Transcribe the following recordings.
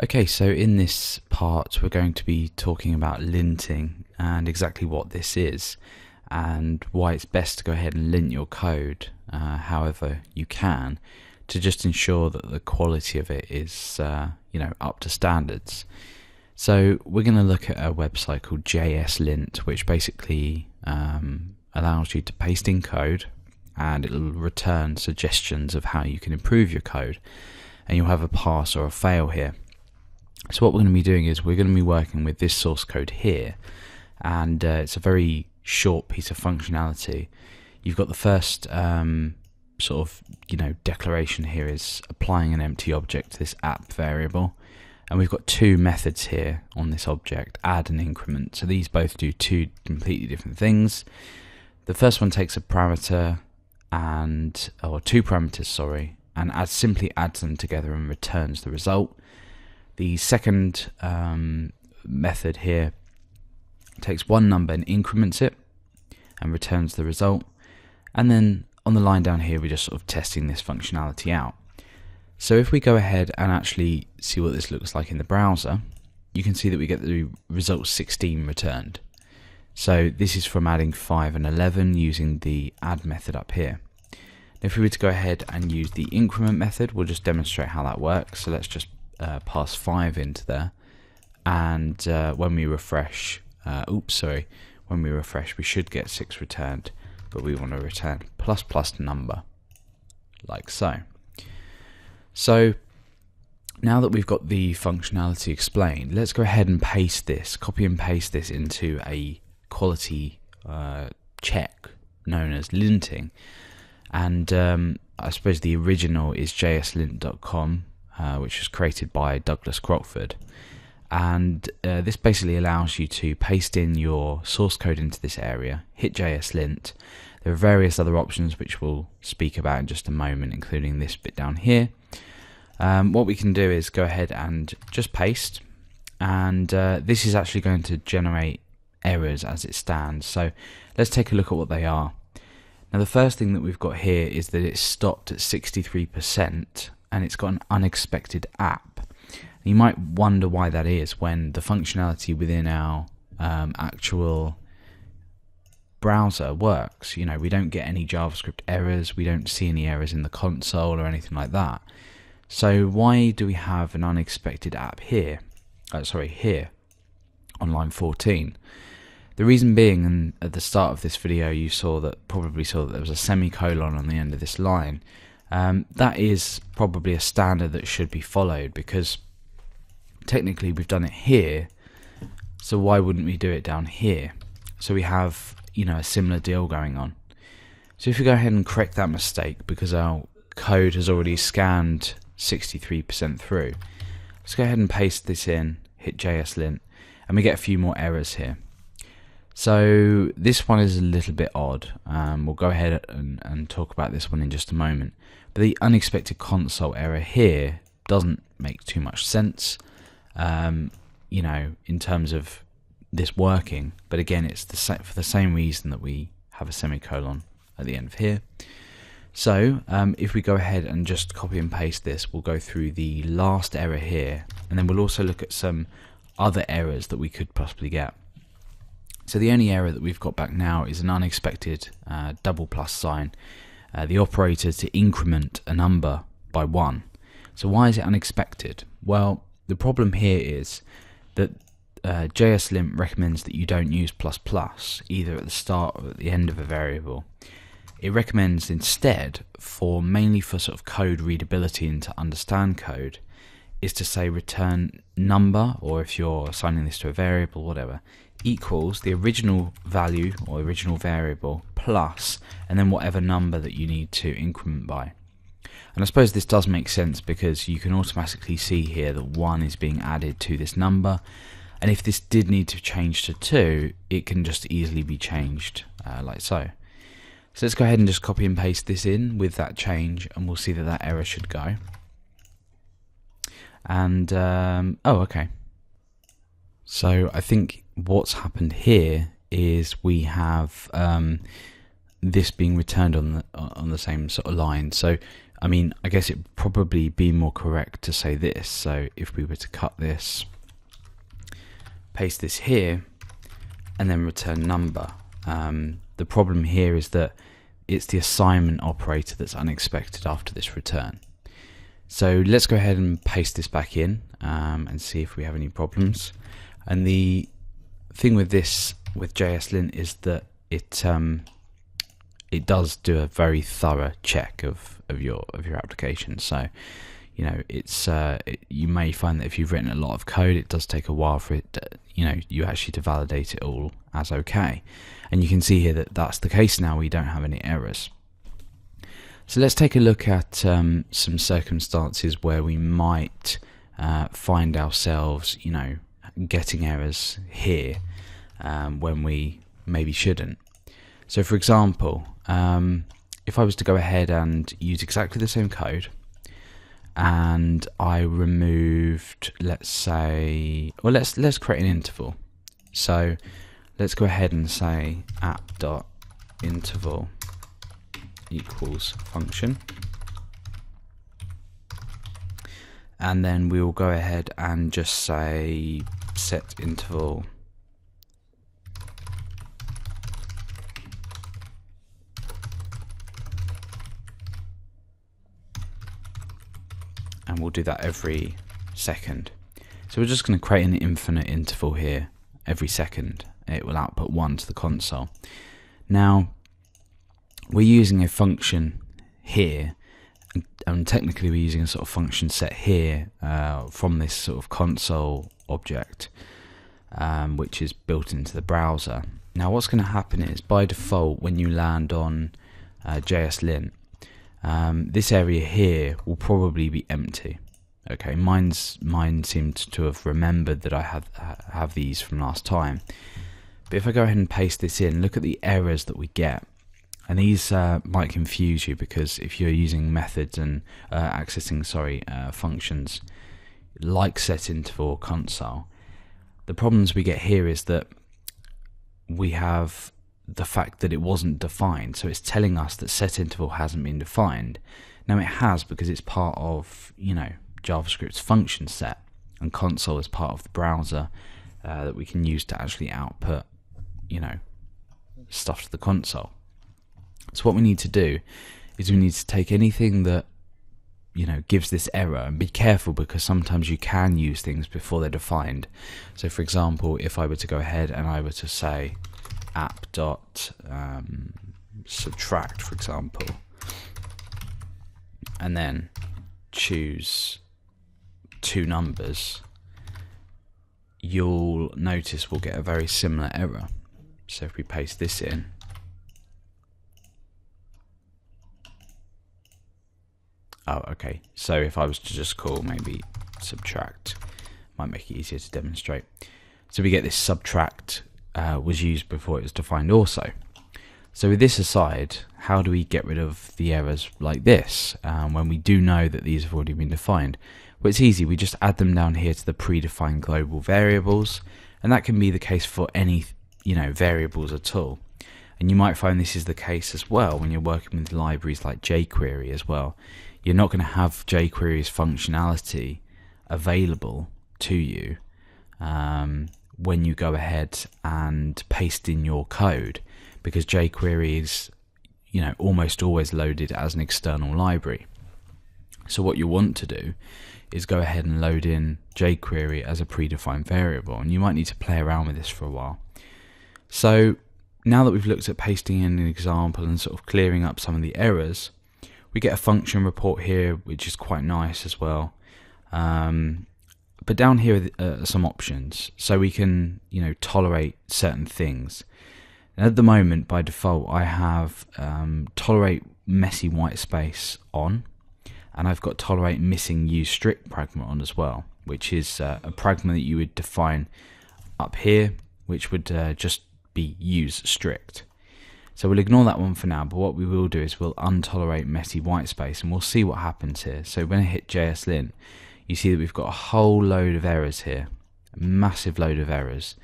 Okay, so in this part we're going to be talking about linting and exactly what this is and why it's best to go ahead and lint your code however you can to just ensure that the quality of it is up to standards. So we're going to look at a website called JSLint, which basically allows you to paste in code and it'll return suggestions of how you can improve your code, and you'll have a pass or a fail here. So what we're going to be doing is we're going to be working with this source code here, and it's a very short piece of functionality. You've got the first declaration here is applying an empty object to this app variable, and we've got two methods here on this object, add and increment. So these both do two completely different things. The first one takes a parameter or two parameters, and simply adds them together and returns the result. The second method here takes one number and increments it and returns the result. And then on the line down here, we're just sort of testing this functionality out. So if we go ahead and actually see what this looks like in the browser, you can see that we get the result 16 returned. So this is from adding 5 and 11 using the add method up here. Now if we were to go ahead and use the increment method, we'll just demonstrate how that works. So let's just pass 5 into there, and when we refresh, we should get 6 returned, but we want to return plus number, like so. So now that we've got the functionality explained, let's go ahead and copy and paste this into a quality check known as linting. And I suppose the original is jslint.com, which was created by Douglas Crockford, and this basically allows you to paste in your source code into this area, hit JSLint. There are various other options which we'll speak about in just a moment, including this bit down here. What we can do is go ahead and just paste, and this is actually going to generate errors as it stands. So let's take a look at what they are. Now the first thing that we've got here is that it's stopped at 63%, and it's got an unexpected app. And you might wonder why that is when the functionality within our actual browser works. You know, we don't get any JavaScript errors, we don't see any errors in the console or anything like that. So why do we have an unexpected app here? Here on line 14. The reason being, and at the start of this video you probably saw that there was a semicolon on the end of this line. That is probably a standard that should be followed, because technically we've done it here, so why wouldn't we do it down here? So we have a similar deal going on. So if we go ahead and correct that mistake, because our code has already scanned 63% through, let's go ahead and paste this in, hit JSLint, and we get a few more errors here. So this one is a little bit odd. We'll go ahead and talk about this one in just a moment. But the unexpected console error here doesn't make too much sense, in terms of this working. But again, it's for the same reason that we have a semicolon at the end of here. So if we go ahead and just copy and paste this, we'll go through the last error here, and then we'll also look at some other errors that we could possibly get. So the only error that we've got back now is an unexpected double plus sign, the operator to increment a number by 1. So why is it unexpected? Well, the problem here is that JSLint recommends that you don't use ++ either at the start or at the end of a variable. It recommends instead, mainly for sort of code readability and to understand code, is to say return number, or if you're assigning this to a variable, whatever, equals the original value or original variable plus, and then whatever number that you need to increment by. And I suppose this does make sense, because you can automatically see here that 1 is being added to this number, and if this did need to change to 2, it can just easily be changed like so. So let's go ahead and just copy and paste this in with that change, and we'll see that that error should go. And okay. So I think what's happened here is we have this being returned on the same sort of line. So I mean, I guess it would probably be more correct to say this. So if we were to cut this, paste this here, and then return number. The problem here is that it's the assignment operator that's unexpected after this return. So let's go ahead and paste this back in and see if we have any problems. And the thing with this, with JSLint, is that it does do a very thorough check of your application. So you know, it's you may find that if you've written a lot of code, it does take a while for it to, you actually to validate it all as okay. And you can see here that that's the case now. We don't have any errors. So let's take a look at some circumstances where we might find ourselves, getting errors here when we maybe shouldn't. So for example, if I was to go ahead and use exactly the same code, and I removed, let's say, well, let's create an interval. So let's go ahead and say app.interval equals function, and then we will go ahead and just say set interval and we'll do that every second. So we're just going to create an infinite interval here. Every second it will output 1 to the console. Now we're using a function here, and technically we're using a sort of function set here from this sort of console object, which is built into the browser. Now what's going to happen is, by default, when you land on JSLint, this area here will probably be empty. Okay, mine seemed to have remembered that I have these from last time. But if I go ahead and paste this in, look at the errors that we get. And these might confuse you, because if you're using methods and accessing functions like setInterval or console, the problems we get here is that we have the fact that it wasn't defined. So it's telling us that setInterval hasn't been defined. Now it has, because it's part of JavaScript's function set, and console is part of the browser that we can use to actually output stuff to the console. So what we need to do is we need to take anything that gives this error, and be careful, because sometimes you can use things before they're defined. So for example, if I were to go ahead and I were to say app.subtract, for example, and then choose 2 numbers, you'll notice we'll get a very similar error. So if we paste this in, oh, okay. So if I was to just call maybe subtract, might make it easier to demonstrate. So we get this subtract was used before it was defined also. So with this aside, how do we get rid of the errors like this when we do know that these have already been defined? Well, it's easy. We just add them down here to the predefined global variables, and that can be the case for any variables at all. And you might find this is the case as well when you're working with libraries like jQuery as well. You're not going to have jQuery's functionality available to you when you go ahead and paste in your code, because jQuery is almost always loaded as an external library. So what you want to do is go ahead and load in jQuery as a predefined variable, and you might need to play around with this for a while. So now that we've looked at pasting in an example and sort of clearing up some of the errors, we get a function report here, which is quite nice as well. But down here are some options, so we can tolerate certain things. And at the moment, by default, I have tolerate messy white space on, and I've got tolerate missing use strict pragma on as well, which is a pragma that you would define up here, which would just be use strict. So we'll ignore that one for now, but what we will do is we'll untolerate messy white space, and we'll see what happens here. So when I hit JSLint, you see that we've got a whole load of errors here, a massive load of errors.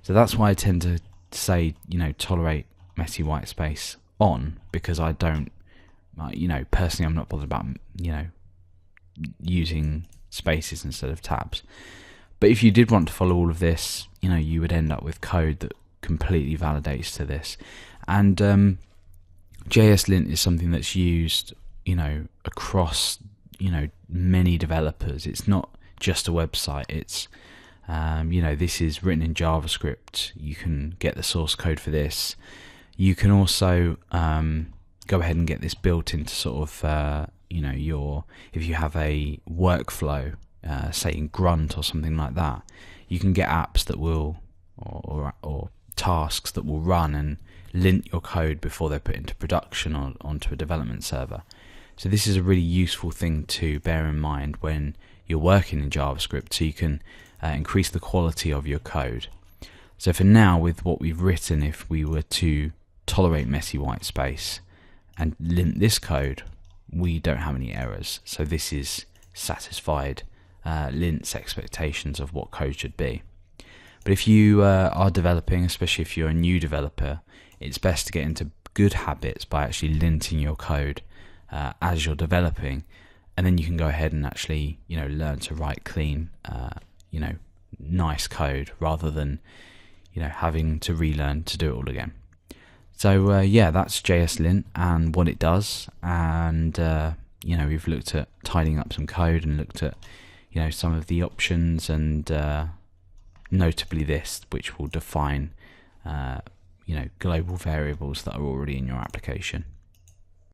So that's why I tend to say, tolerate messy white space on, because I You know, personally, I'm not bothered about, you know, using spaces instead of tabs. But if you did want to follow all of this, you know, you would end up with code that completely validates to this. And JSLint is something that's used, you know, across, you know, many developers. It's not just a website. It's, you know, this is written in JavaScript. You can get the source code for this. You can also go ahead and get this built into sort of, you know, if you have a workflow, say in Grunt or something like that, you can get apps that will, or tasks that will run and lint your code before they're put into production or onto a development server. So this is a really useful thing to bear in mind when you're working in JavaScript, so you can increase the quality of your code. So for now, with what we've written, if we were to tolerate messy white space and lint this code, we don't have any errors. So this is satisfied lint's expectations of what code should be. But if you are developing, especially if you're a new developer, it's best to get into good habits by actually linting your code as you're developing, and then you can go ahead and actually, you know, learn to write clean, you know, nice code rather than, you know, having to relearn to do it all again. So yeah, that's JSLint and what it does, and you know, we've looked at tidying up some code and looked at, you know, some of the options, and notably this, which will define you know, global variables that are already in your application.